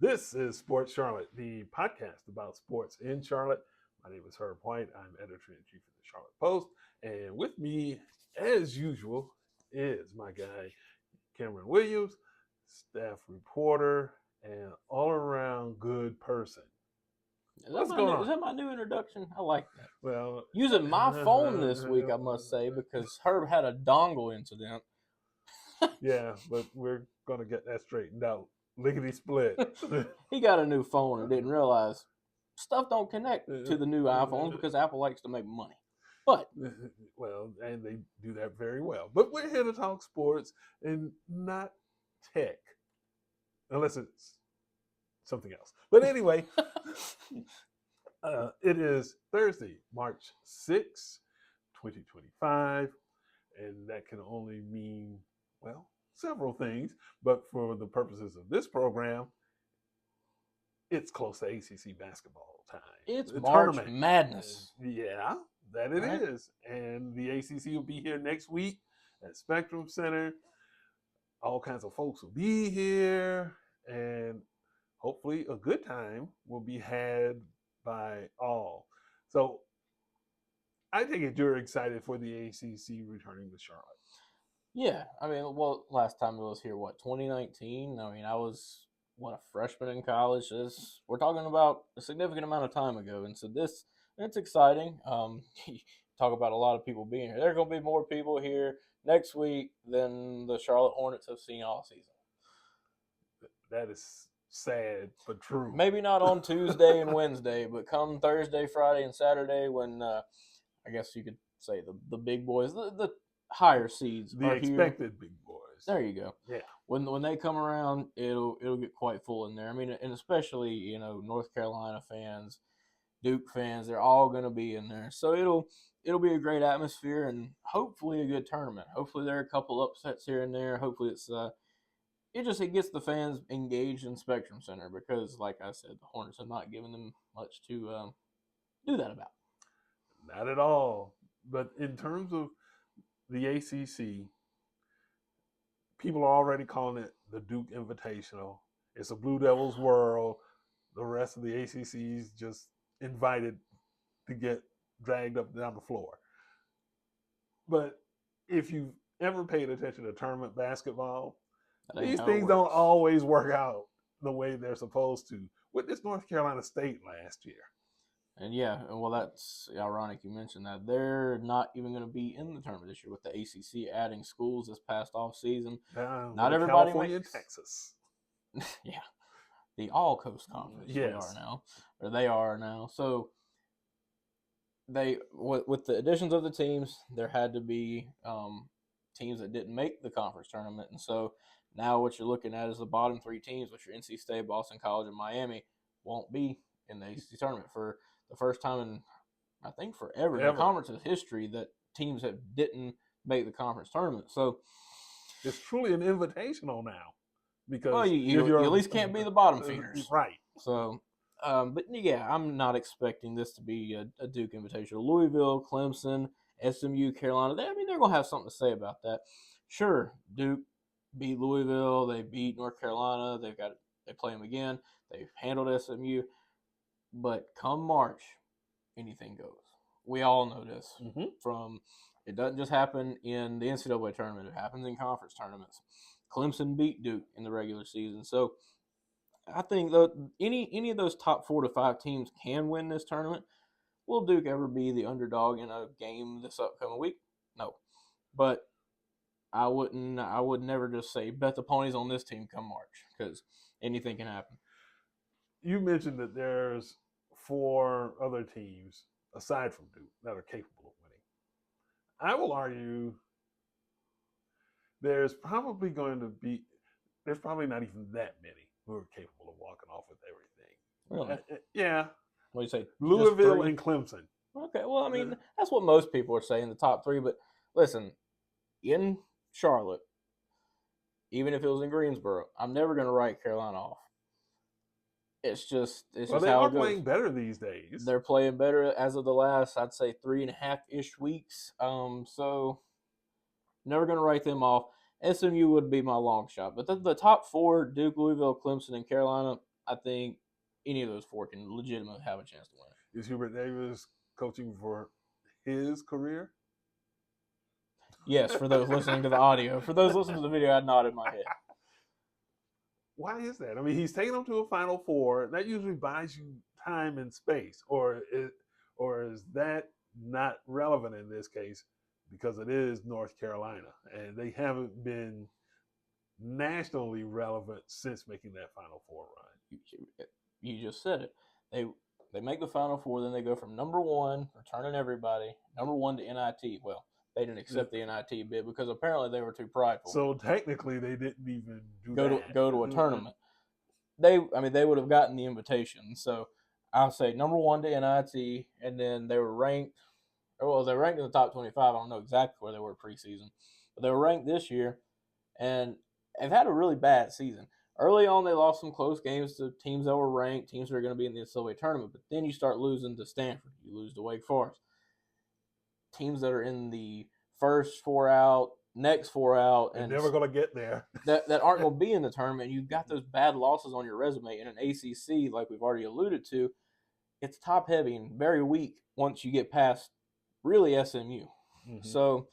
This is Sports Charlotte, the podcast about sports in Charlotte. My name is Herb White. I'm editor-in-chief of the Charlotte Post. And with me, as usual, is my guy, Cameron Williams, staff reporter and all-around good person. What's going on? Is that my new introduction? I like that. Well, using my phone this week, I must say, because Herb had a dongle incident. Yeah, but we're going to get that straightened out. Lickety split. He got a new phone and didn't realize stuff don't connect to the new iPhones because Apple likes to make money. But well, and they do that very well. But we're here to talk sports and not tech, unless it's something else. But anyway, it is Thursday, March 6th, 2025, and that can only mean, well, several things, but for the purposes of this program, it's close to ACC basketball time. It's March Madness. Yeah, that it is. And the ACC will be here next week at Spectrum Center. All kinds of folks will be here, and hopefully a good time will be had by all. So I take it you're excited for the ACC returning to Charlotte. Yeah, I mean, well, last time it was here, 2019? I mean, I was, a freshman in college. We're talking about a significant amount of time ago. And so it's exciting. Talk about a lot of people being here. There are going to be more people here next week than the Charlotte Hornets have seen all season. That is sad, but true. Maybe not on Tuesday and Wednesday, but come Thursday, Friday, and Saturday when, I guess you could say the big boys, the higher seeds the are expected here. Big boys. There you go. Yeah. When they come around, it'll get quite full in there. I mean, and especially North Carolina fans, Duke fans, they're all going to be in there. So it'll be a great atmosphere and hopefully a good tournament. Hopefully there are a couple upsets here and there. Hopefully it gets the fans engaged in Spectrum Center because, like I said, the Hornets have not given them much to do that about. Not at all. But in terms of the ACC, people are already calling it the Duke Invitational. It's a Blue Devils world. The rest of the ACC is just invited to get dragged up and down the floor. But if you've ever paid attention to tournament basketball, these things don't always work out the way they're supposed to. Witness North Carolina State last year. And yeah, well, that's ironic you mentioned that. They're not even going to be in the tournament this year with the ACC adding schools this past off season. Not everybody California and Texas. Yeah, the All Coast Conference. Yes. They are now. So with the additions of the teams, there had to be teams that didn't make the conference tournament, and so now what you're looking at is the bottom three teams, which are NC State, Boston College, and Miami, won't be in the ACC tournament for the first time in, I think, forever in the conference's history that teams didn't make the conference tournament. So it's truly an invitational now because you at least can't be the bottom feeders, right? So, but yeah, I'm not expecting this to be a Duke Invitational. Louisville, Clemson, SMU, Carolina. They're gonna have something to say about that. Sure, Duke beat Louisville. They beat North Carolina. They play them again. They've handled SMU. But come March, anything goes. We all know this. Mm-hmm. It doesn't just happen in the NCAA tournament. It happens in conference tournaments. Clemson beat Duke in the regular season. So I think any of those top 4 to 5 teams can win this tournament. Will Duke ever be the underdog in a game this upcoming week? No. But I would never just say bet the ponies on this team come March because anything can happen. You mentioned that there's 4 other teams aside from Duke that are capable of winning. I will argue there's probably not even that many who are capable of walking off with everything. Really? Yeah. What do you say? Louisville and Clemson. Okay, well, I mean, that's what most people are saying, the top 3. But listen, in Charlotte, even if it was in Greensboro, I'm never going to write Carolina off. It's just they how are it goes. Playing better these days. They're playing better as of the last, I'd say, 3.5-ish weeks. So never going to write them off. SMU would be my long shot. But the top 4, Duke, Louisville, Clemson, and Carolina, I think any of those four can legitimately have a chance to win. Is Hubert Davis coaching for his career? Yes, for those listening to the audio. For those listening to the video, I nodded my head. Why is that? I mean, he's taking them to a Final Four. That usually buys you time and space, or is that not relevant in this case because it is North Carolina and they haven't been nationally relevant since making that Final Four run? You just said it. They make the Final Four, then they go from number one, returning everybody, number one to NIT. Well, they didn't accept the NIT bid because apparently they were too prideful. So technically, they didn't even go to a tournament. They would have gotten the invitation. So I'll say number one to NIT, and then they were ranked. Well, they were ranked in the top 25. I don't know exactly where they were preseason, but they were ranked this year, and they've had a really bad season. Early on, they lost some close games to teams that were ranked, teams that are going to be in the NCAA tournament. But then you start losing to Stanford. You lose to Wake Forest. Teams that are in the first four out, next four out, They're and never going to get there. that aren't going to be in the tournament. You've got those bad losses on your resume. In an ACC, like we've already alluded to, it's top-heavy and very weak once you get past really SMU. Mm-hmm. So,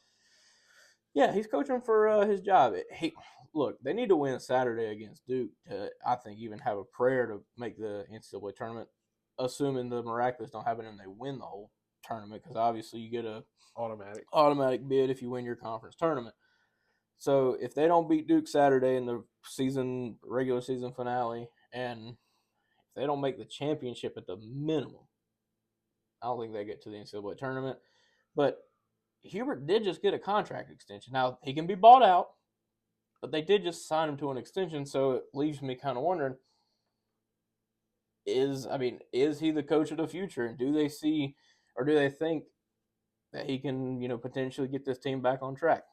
yeah, he's coaching for his job. Look, they need to win Saturday against Duke to, I think, even have a prayer to make the NCAA tournament, assuming the miraculous don't happen and they win the whole tournament, because obviously you get a automatic bid if you win your conference tournament. So if they don't beat Duke Saturday in the regular season finale, and if they don't make the championship at the minimum, I don't think they get to the NCAA tournament. But Hubert did just get a contract extension. Now, he can be bought out, but they did just sign him to an extension, so it leaves me kind of wondering, is he the coach of the future? And do they see, or do they think that he can, potentially get this team back on track?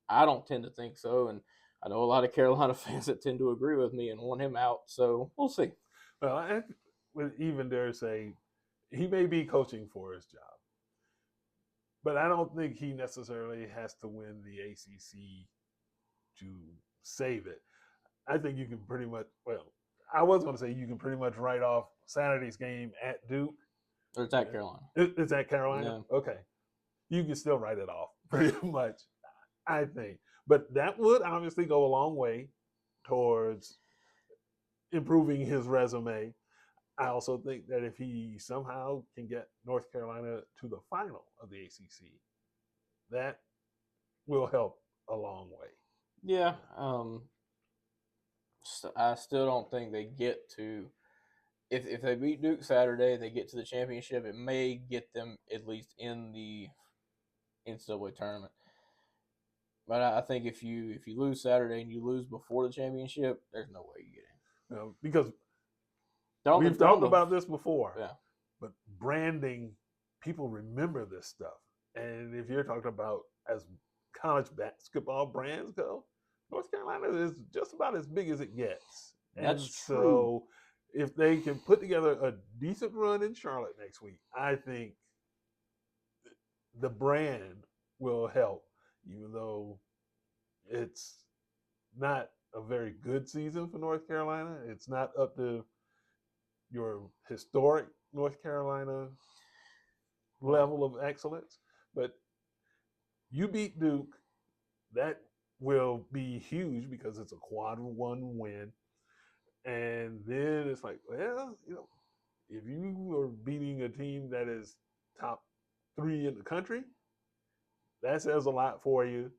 I don't tend to think so, and I know a lot of Carolina fans that tend to agree with me and want him out, so we'll see. Well, I would even dare say he may be coaching for his job, but I don't think he necessarily has to win the ACC to save it. I think you can pretty much, I was going to say you can pretty much write off Saturday's game at Duke. Or it's at Carolina. It's at Carolina? Yeah. Okay. You can still write it off pretty much, I think. But that would obviously go a long way towards improving his resume. I also think that if he somehow can get North Carolina to the final of the ACC, that will help a long way. Yeah. I still don't think they get to, if they beat Duke Saturday, they get to the championship, it may get them at least in the NCAA tournament. But I think if you lose Saturday and you lose before the championship, there's no way you get in. Because we've talked about this before. Yeah. But branding, people remember this stuff. And if you're talking about as college basketball brands go, North Carolina is just about as big as it gets. That's true. So if they can put together a decent run in Charlotte next week, I think the brand will help, even though it's not a very good season for North Carolina. It's not up to your historic North Carolina level of excellence. But you beat Duke, that will be huge because it's a quad one win. And then it's like, if you are beating a team that is top 3 in the country, that says a lot for you.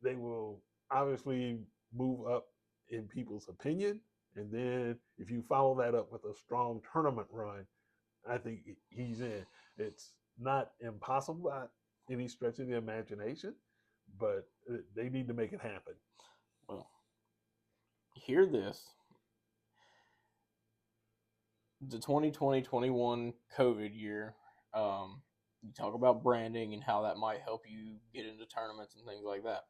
They will obviously move up in people's opinion. And then if you follow that up with a strong tournament run, I think he's in. It's not impossible by any stretch of the imagination, but they need to make it happen. Well, hear this. The 2020-21 COVID year, you talk about branding and how that might help you get into tournaments and things like that.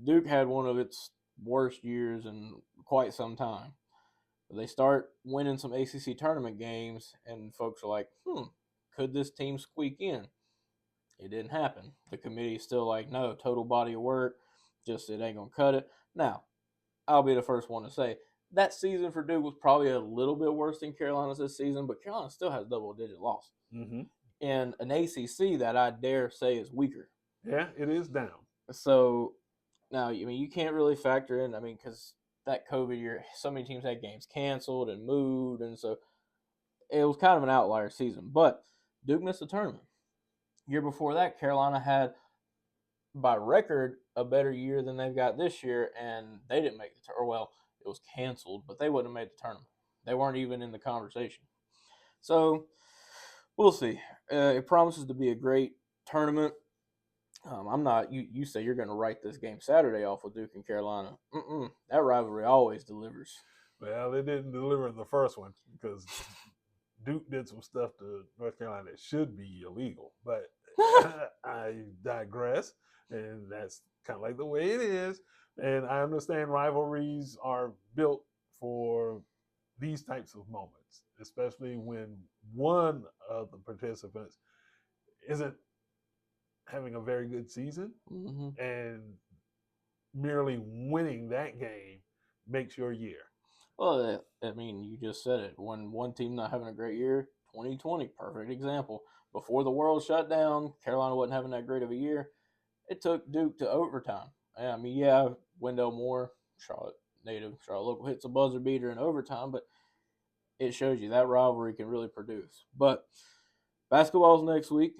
Duke had one of its worst years in quite some time. They start winning some ACC tournament games, and folks are like, could this team squeak in? It didn't happen. The committee's still like, no, total body of work, just it ain't going to cut it. Now, I'll be the first one to say, that season for Duke was probably a little bit worse than Carolina's this season, but Carolina still has double-digit losses. Mm-hmm. And an ACC that I dare say is weaker. Yeah, it is down. So now, I mean, you can't really factor in, because that COVID year, so many teams had games canceled and moved, and so it was kind of an outlier season. But Duke missed the tournament. Year before that, Carolina had, by record, a better year than they've got this year, and they didn't make the tournament. Well, it was canceled, but they wouldn't have made the tournament. They weren't even in the conversation. So we'll see. It promises to be a great tournament. I'm not. You say you're going to write this game Saturday off with Duke and Carolina. That rivalry always delivers. Well, they didn't deliver in the first one because Duke did some stuff to North Carolina that should be illegal. But I digress, and that's kind of like the way it is. And I understand rivalries are built for these types of moments, especially when one of the participants isn't having a very good season, and merely winning that game makes your year. Well, I mean, you just said it. When one team not having a great year, 2020, perfect example. Before the world shut down, Carolina wasn't having that great of a year. It took Duke to overtime. I mean, yeah, Wendell Moore, Charlotte native, Charlotte local, hits a buzzer beater in overtime, but it shows you that rivalry can really produce. But basketball's next week.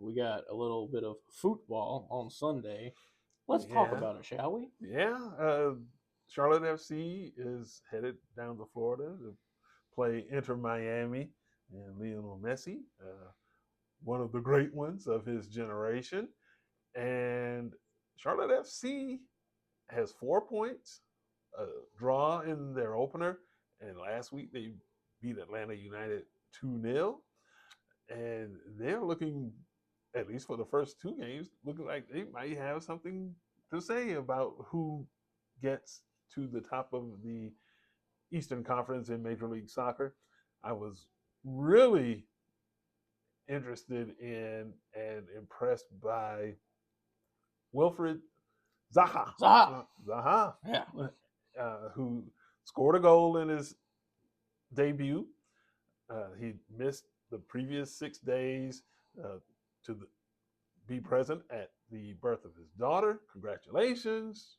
We got a little bit of football on Sunday. Let's talk about it, shall we? Yeah. Charlotte FC is headed down to Florida to play Inter Miami and Lionel Messi, one of the great ones of his generation. And Charlotte FC has 4 points, a draw in their opener, and last week they beat Atlanta United 2-0. And they're looking, at least for the first two games, looking like they might have something to say about who gets to the top of the Eastern Conference in Major League Soccer. I was really interested in and impressed by Wilfried Zaha. Yeah. Who scored a goal in his debut. He missed the previous 6 days to be present at the birth of his daughter. Congratulations,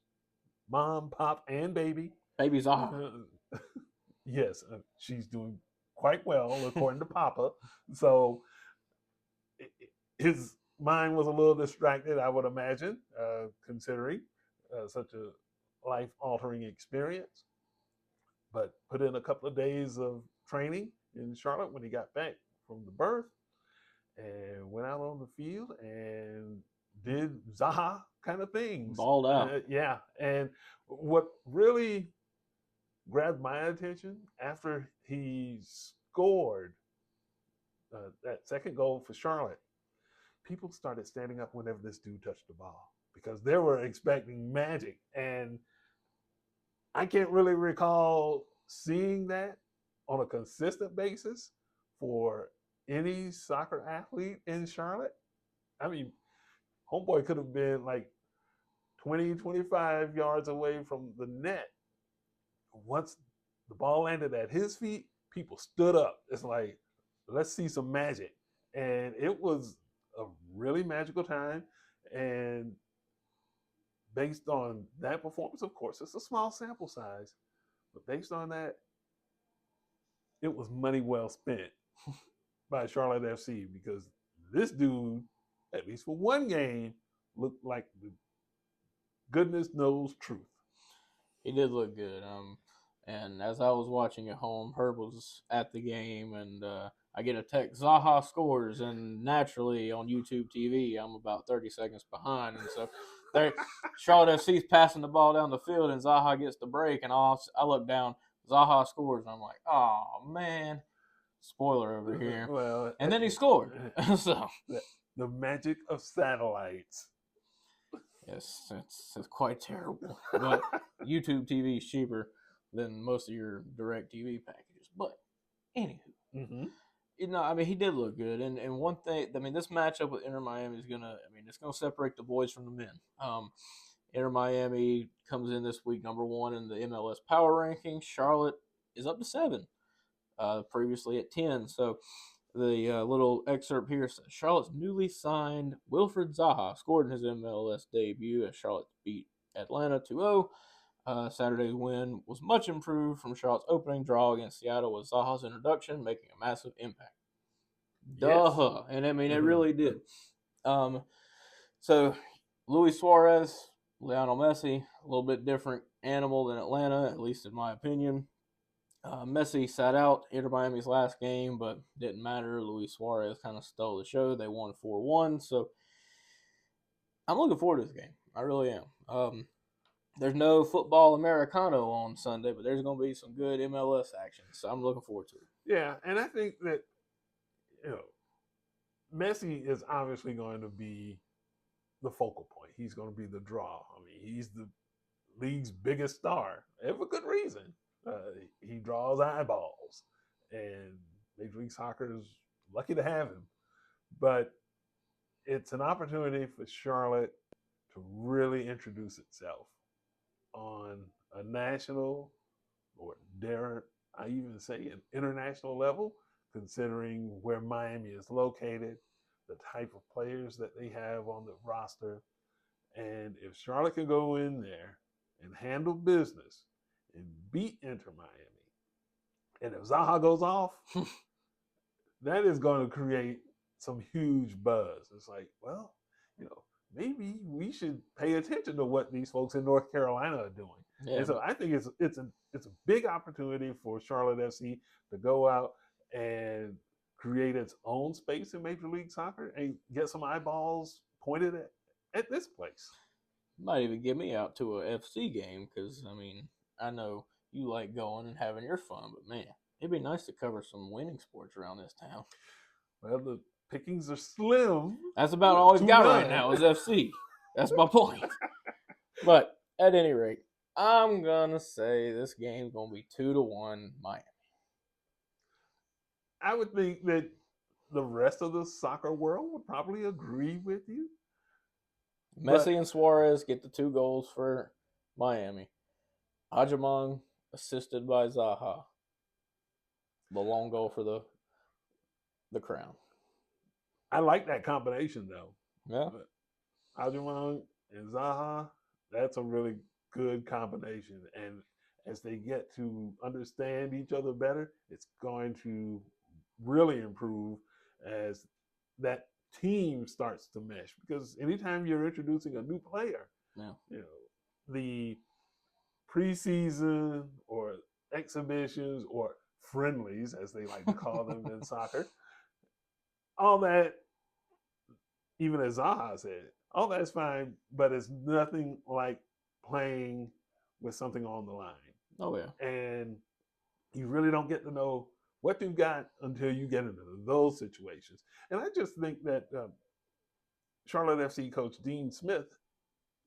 Mom, Pop, and baby. Baby Zaha. Yes, she's doing quite well, according to Papa. So his mind was a little distracted, I would imagine, considering such a life-altering experience. But put in a couple of days of training in Charlotte when he got back from the birth, and went out on the field and did Zaha kind of things. Balled out. Yeah. And what really grabbed my attention after he scored that second goal for Charlotte, people started standing up whenever this dude touched the ball because they were expecting magic. And I can't really recall seeing that on a consistent basis for any soccer athlete in Charlotte. I mean, homeboy could have been like 20, 25 yards away from the net. Once the ball landed at his feet, people stood up. It's like, let's see some magic. And it was a really magical time. And based on that performance, of course, it's a small sample size, but based on that, it was money well spent by Charlotte FC because this dude, at least for one game, looked like the goodness knows truth. He did look good. And as I was watching at home, Herb was at the game, and I get a text, Zaha scores, and naturally on YouTube TV, I'm about 30 seconds behind, and so Charlotte FC's passing the ball down the field, and Zaha gets the break, and I look down, Zaha scores, and I'm like, oh man, spoiler over here. Well, and then he scored. So the magic of satellites. Yes, it's quite terrible. But YouTube TV is cheaper than most of your direct TV packages. But anywho, I mean, he did look good. And one thing, I mean, this matchup with Inter Miami is it's gonna separate the boys from the men. Inter Miami comes in this week number 1 in the MLS power rankings. Charlotte is up to 7, previously at 10. So the little excerpt here says Charlotte's newly signed Wilfried Zaha scored in his MLS debut as Charlotte beat Atlanta 2-0. Saturday's win was much improved from Charlotte's opening draw against Seattle with Zaha's introduction making a massive impact. Yes. Duh. And I mean, it really did. So Luis Suarez, Lionel Messi, a little bit different animal than Atlanta, at least in my opinion. Messi sat out Inter Miami's last game, but didn't matter. Luis Suarez kind of stole the show. They won 4-1. So I'm looking forward to this game. I really am. There's no football Americano on Sunday, but there's going to be some good MLS action. So I'm looking forward to it. Yeah, and I think that, Messi is obviously going to be the focal point. He's going to be the draw. I mean, he's the league's biggest star, and for good reason. He draws eyeballs, and Major League Soccer is lucky to have him. But it's an opportunity for Charlotte to really introduce itself on a national, or dare I even say an international level, considering where Miami is located, the type of players that they have on the roster. And if Charlotte can go in there and handle business and beat Inter Miami, and if Zaha goes off, that is going to create some huge buzz. It's like, well, maybe we should pay attention to what these folks in North Carolina are doing. Yeah. And so I think it's a big opportunity for Charlotte FC to go out and create its own space in Major League Soccer and get some eyeballs pointed at this place. Might even get me out to a FC game because, I mean, I know you like going and having your fun, but man, it'd be nice to cover some winning sports around this town. Well, the pickings are slim. That's about all we've got right now is FC. That's my point. But at any rate, I'm going to say this game's going to be 2-1 Miami. I would think that the rest of the soccer world would probably agree with you. Messi and Suarez get the 2 goals for Miami. Ajamong assisted by Zaha. The long goal for the crown. I like that combination, though. Yeah. Ajamong and Zaha, that's a really good combination. And as they get to understand each other better, it's going to really improve as that team starts to mesh. Because anytime you're introducing a new player, the preseason or exhibitions or friendlies, as they like to call them in soccer, all that, even as Zaha said, all that's fine, but it's nothing like playing with something on the line. Oh, yeah. And you really don't get to know what you've got until you get into those situations. And I just think that Charlotte FC coach Dean Smith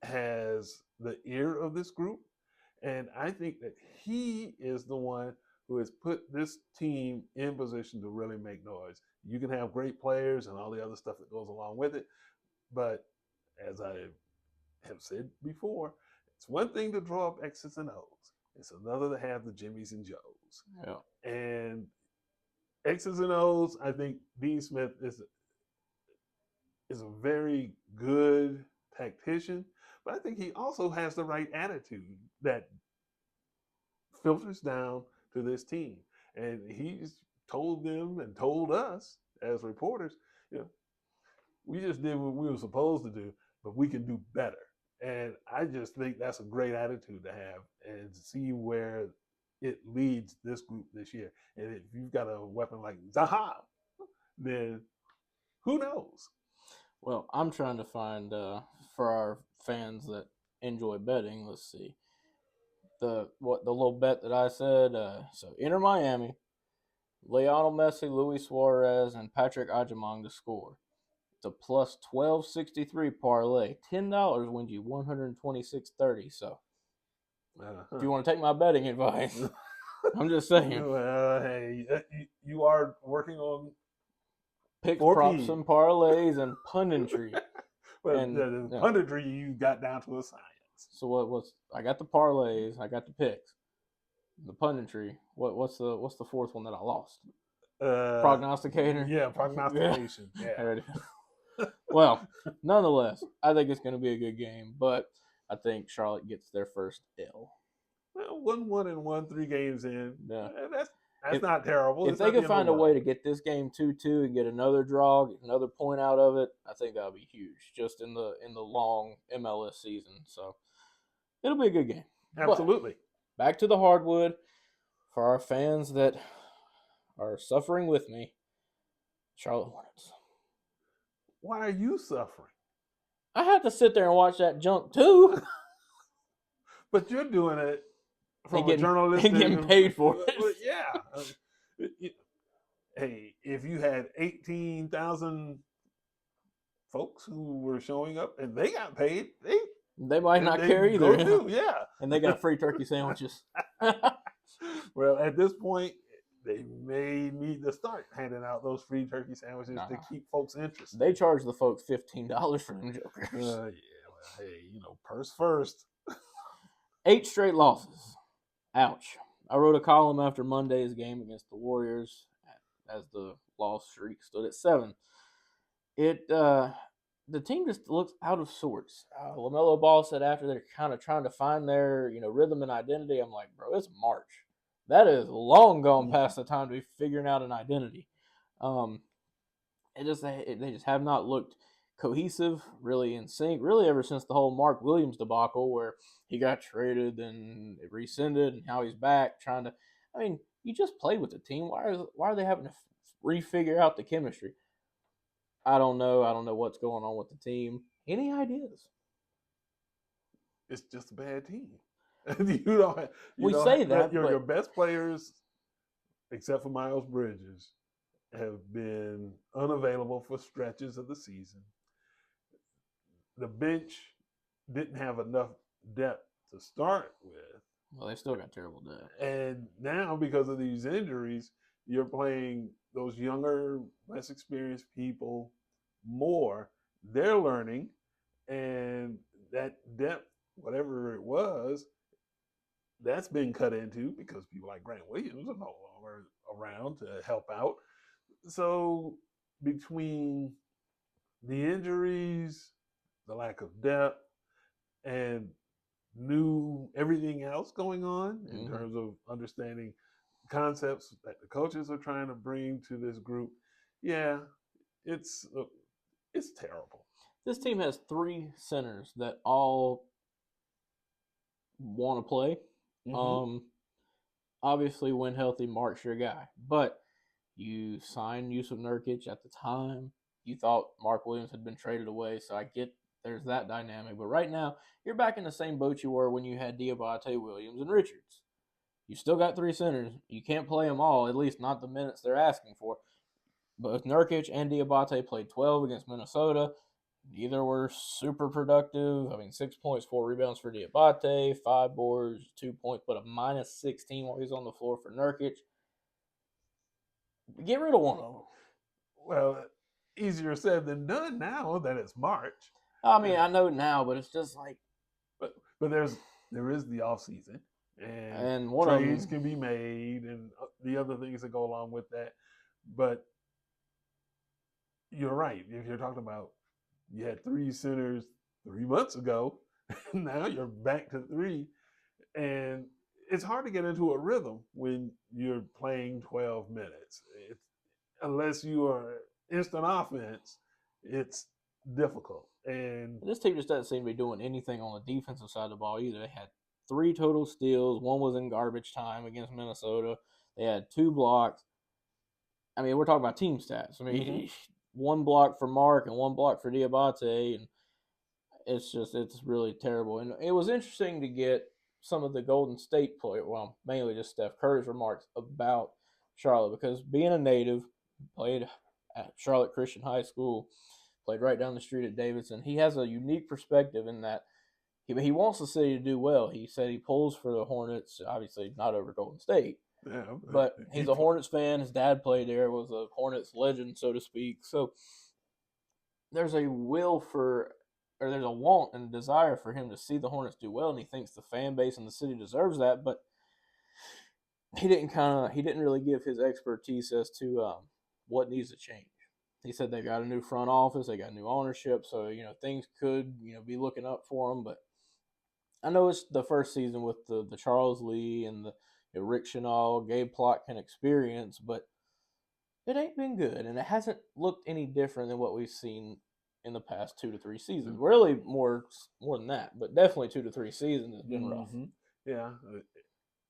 has the ear of this group. And I think that he is the one who has put this team in position to really make noise. You can have great players and all the other stuff that goes along with it. But as I have said before, it's one thing to draw up X's and O's. It's another to have the Jimmies and Joes. Yeah. And X's and O's, I think Dean Smith is a very good tactician, but I think he also has the right attitude that filters down to this team. And he's told them and told us as reporters, we just did what we were supposed to do, but we can do better. And I just think that's a great attitude to have and see where it leads this group this year. And if you've got a weapon like Zaha, then who knows? Well, I'm trying to find, for our fans that enjoy betting, let's see, the little bet that I said. So Inter Miami, Lionel Messi, Luis Suarez, and Patrick Ajamong to score. It's a plus 1263 parlay. $10 wins you $126.30. So if you want to take my betting advice, I'm just saying. Well, hey, you are working on picks, props, and parlays and punditry. Well, the punditry you got down to a science. points. So what's I got the parlays, I got the picks, the punditry. What's the fourth one that I lost? Prognosticator. Yeah, prognostication. Yeah. There it is. Well, nonetheless, I think it's going to be a good game, but I think Charlotte gets their first L. Well, 1-1 3 games in. Yeah. That's not terrible. If they could find a way to get this game 2-2 and get another draw, get another point out of it, I think that would be huge, just in the long MLS season. So it'll be a good game. Absolutely. But back to the hardwood for our fans that are suffering with me. Charlotte Hornets. Why are you suffering? I had to sit there and watch that junk too. But you're doing it from a journalistic and getting paid for it. But yeah. Hey, if you had 18,000 folks who were showing up and they got paid, they might not care either. Too, yeah. And they got free turkey sandwiches. Well, at this point, they may need to start handing out those free turkey sandwiches to keep folks interested. They charge the folks $15 for them jokers. Yeah, well, hey, purse first. 8 straight losses. Ouch. I wrote a column after Monday's game against the Warriors as the loss streak stood at 7. The team just looks out of sorts. LaMelo Ball said after they're kind of trying to find their rhythm and identity. I'm like, bro, it's March. That is long gone past the time to be figuring out an identity. They just have not looked cohesive, really in sync, really ever since the whole Mark Williams debacle where he got traded and it rescinded and now he's back trying to. I mean, you just played with the team. Why are they having to refigure out the chemistry? I don't know. I don't know what's going on with the team. Any ideas? It's just a bad team. Your best players, except for Miles Bridges, have been unavailable for stretches of the season. The bench didn't have enough depth to start with. Well, they still got terrible depth. And now, because of these injuries, you're playing those younger, less experienced people more. They're learning, and that depth, whatever it was, that's been cut into because people like Grant Williams are no longer around to help out. So between the injuries, the lack of depth, and everything else going on in terms of understanding concepts that the coaches are trying to bring to this group, it's terrible. This team has 3 centers that all want to play. Obviously, when healthy, Mark's your guy. But you signed Yusuf Nurkic at the time. You thought Mark Williams had been traded away, so I get there's that dynamic. But right now, you're back in the same boat you were when you had Diabate, Williams, and Richards. You still got 3 centers. You can't play them all, at least not the minutes they're asking for. Both Nurkic and Diabate played 12 against Minnesota. Neither were super productive. 6 points, 4 rebounds for Diabate, 5 boards, 2 points, but a -16 while he's on the floor for Nurkic. Get rid of one of them. Well, easier said than done now that it's March. I know now, but it's just like. But there is the off season, and trades can be made, and the other things that go along with that. But you're right. If you're talking about you had 3 centers 3 months ago, now you're back to 3, and it's hard to get into a rhythm when you're playing 12 minutes. Unless you are instant offense, it's difficult. And this team just doesn't seem to be doing anything on the defensive side of the ball either. They had 3 total steals. 1 was in garbage time against Minnesota. They had 2 blocks. We're talking about team stats. 1 block for Mark and 1 block for Diabate, and it's really terrible. And it was interesting to get some of the Golden State players, well, mainly just Steph Curry's remarks about Charlotte, because being a native, played at Charlotte Christian High School, played right down the street at Davidson. He has a unique perspective in that he wants the city to do well. He said he pulls for the Hornets, obviously not over Golden State. Yeah, but he's a Hornets fan. His dad played there, was a Hornets legend, so to speak. So there's a or there's a want and desire for him to see the Hornets do well, and he thinks the fan base and the city deserves that. But he didn't really give his expertise as to what needs to change. He said they got a new front office, they got new ownership, so things could be looking up for them. But I know it's the first season with the Charles Lee and the Rick Chenal, Gabe Plotkin experience, but it ain't been good, and it hasn't looked any different than what we've seen in the past 2 to 3 seasons. Really more than that, but definitely 2 to 3 seasons has been rough. Yeah,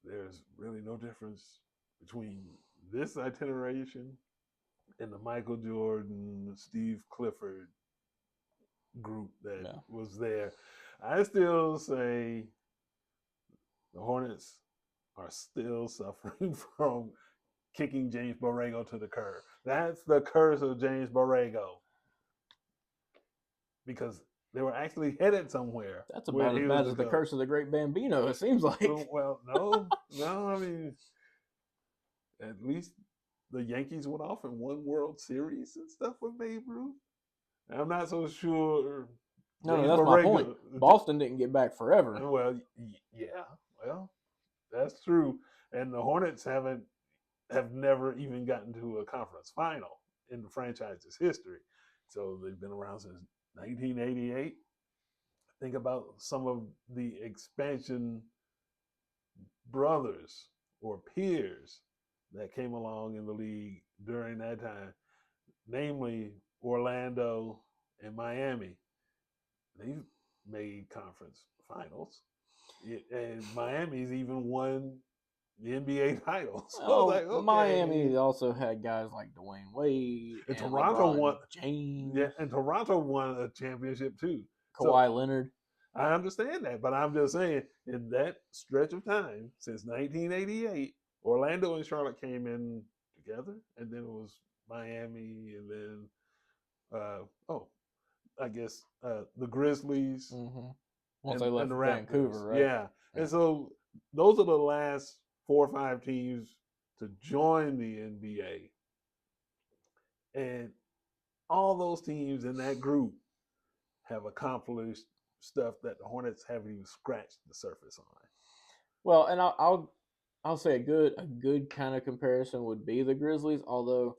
there's really no difference between this itineration and the Michael Jordan, Steve Clifford group that was there. I still say the Hornets are still suffering from kicking James Borrego to the curb. That's the curse of James Borrego. Because they were actually headed somewhere. That's about as bad as the curse of the great Bambino, it seems like. Well, no, I mean, at least the Yankees went off and won World Series and stuff with Babe Ruth. I'm not so sure. No, that's my point. Boston didn't get back forever. Well, yeah, that's true. And the Hornets have never even gotten to a conference final in the franchise's history. So they've been around since 1988. Think about some of the expansion brothers or peers that came along in the league during that time, namely Orlando and Miami. They've made conference finals, and Miami's even won the NBA title. So okay. Miami also had guys like Dwayne Wade and Toronto won. James. Yeah, and Toronto won a championship too. Kawhi Leonard. I understand that, but I'm just saying in that stretch of time since 1988, Orlando and Charlotte came in together, and then it was Miami, and then I guess the Grizzlies. Once they left Vancouver, right? Yeah, and so those are the last 4 or 5 teams to join the NBA, and all those teams in that group have accomplished stuff that the Hornets haven't even scratched the surface on. Well, and I'll say a good kind of comparison would be the Grizzlies, although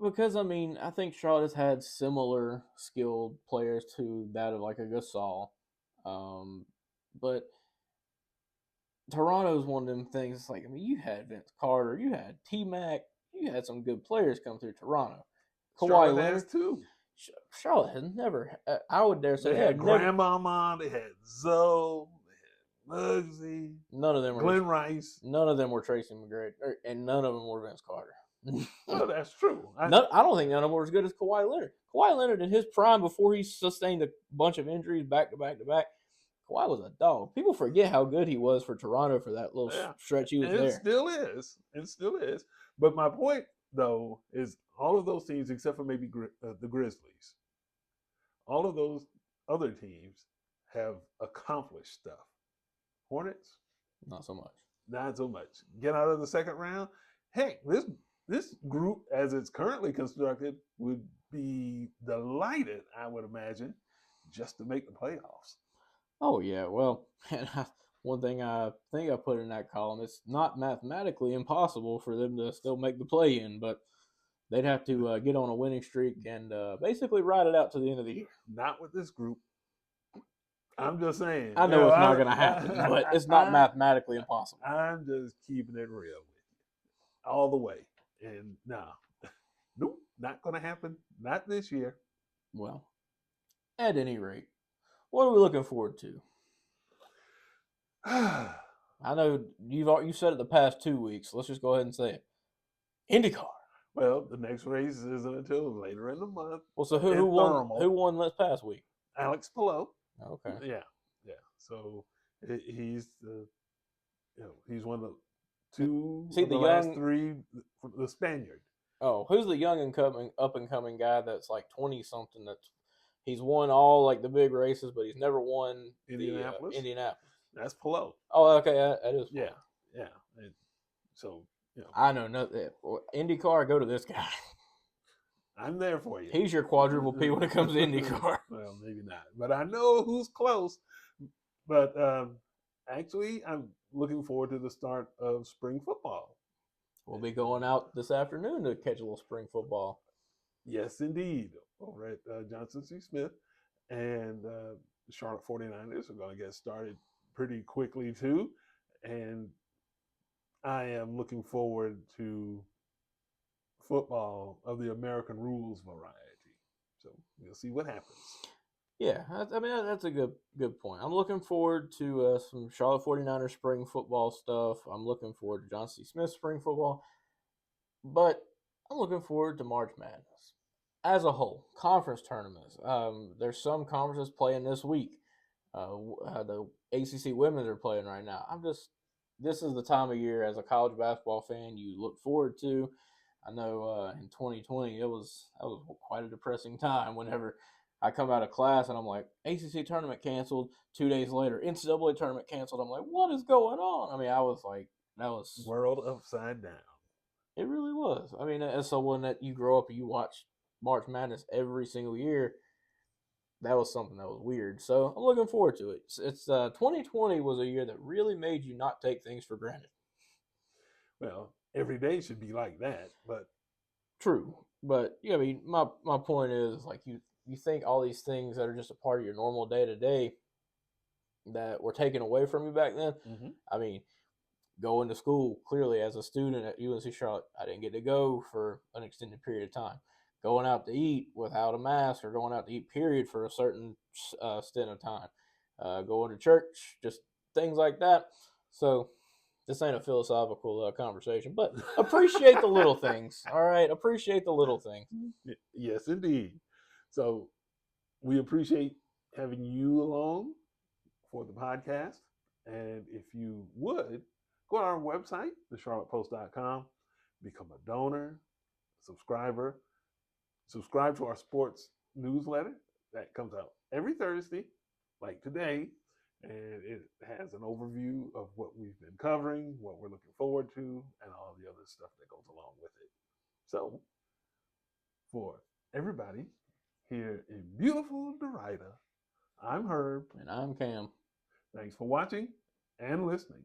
because I think Charlotte has had similar skilled players to that of like a Gasol, but Toronto is one of them things. It's like you had Vince Carter, you had T-Mac, you had some good players come through Toronto. Kawhi Leonard too. Charlotte has never. I would dare say they had Grandmama. They had Zoe. They had Muggsy. None of them were Glenn Rice. None of them were Tracy McGrady, and none of them were Vince Carter. Well, that's true. I don't think none of them were as good as Kawhi Leonard. Kawhi Leonard in his prime, before he sustained a bunch of injuries back to back to back, Kawhi was a dog. People forget how good he was for Toronto for that little stretch he was there. It still is. It still is. But my point, though, is all of those teams, except for maybe the Grizzlies, all of those other teams have accomplished stuff. Hornets? Not so much. Not so much. Get out of the second round? Heck, this group, as it's currently constructed, would be delighted, I would imagine, just to make the playoffs. Oh, yeah. Well, one thing I think I put in that column, it's not mathematically impossible for them to still make the play-in, but they'd have to get on a winning streak and basically ride it out to the end of the year. Not with this group. I'm just saying. I know it's not going to happen, but it's not mathematically impossible. I'm just keeping it real with you all the way. And nope, not going to happen. Not this year. Well, at any rate, what are we looking forward to? I know you've said it the past 2 weeks. Let's just go ahead and say it. IndyCar. Well, the next race isn't until later in the month. Well, so who won this past week? Alex Palou. Okay. Yeah. So he's he's one of the two of the last 3, the Spaniard. Oh, who's the young and up and coming guy that's like 20 something? He's won all like the big races, but he's never won Indianapolis. Indianapolis. That's Palou. Oh, okay, that is. Yeah. So I know nothing. IndyCar, go to this guy. I'm there for you. He's your quadruple P when it comes to IndyCar. Well, maybe not, but I know who's close. But actually, I'm looking forward to the start of spring football. We'll be going out this afternoon to catch a little spring football. Yes, indeed. Over at Johnson C. Smith. And the Charlotte 49ers are going to get started pretty quickly, too. And I am looking forward to football of the American rules variety. So we'll see what happens. Yeah, I mean, that's a good point. I'm looking forward to some Charlotte 49ers spring football stuff. I'm looking forward to Johnson C. Smith spring football. But I'm looking forward to March Madness as a whole, conference tournaments. There's some conferences playing this week. The ACC women's are playing right now. This is the time of year as a college basketball fan you look forward to. I know in 2020 that was quite a depressing time whenever I come out of class and I'm like, ACC tournament canceled. 2 days later, NCAA tournament canceled. I'm like, what is going on? I mean, I was like, that was world upside down. It really was. I mean, as someone that you grow up and you watch March Madness every single year, that was something that was weird. So I'm looking forward to it. It's 2020 was a year that really made you not take things for granted. Well, every day should be like that, but true. But yeah, I mean, my point is like you think all these things that are just a part of your normal day to day that were taken away from you back then. Mm-hmm. I mean, going to school, clearly as a student at UNC Charlotte, I didn't get to go for an extended period of time. Going out to eat without a mask or going out to eat, period, for a certain stint of time. Going to church, just things like that. So this ain't a philosophical conversation, but appreciate the little things, all right? Appreciate the little things. Yes, indeed. So we appreciate having you along for the podcast. And if you would, go to our website, thecharlottepost.com, become a donor, subscriber, subscribe to our sports newsletter that comes out every Thursday, like today, and it has an overview of what we've been covering, what we're looking forward to, and all the other stuff that goes along with it. So, for everybody here in beautiful Derrida, I'm Herb. And I'm Cam. Thanks for watching and listening.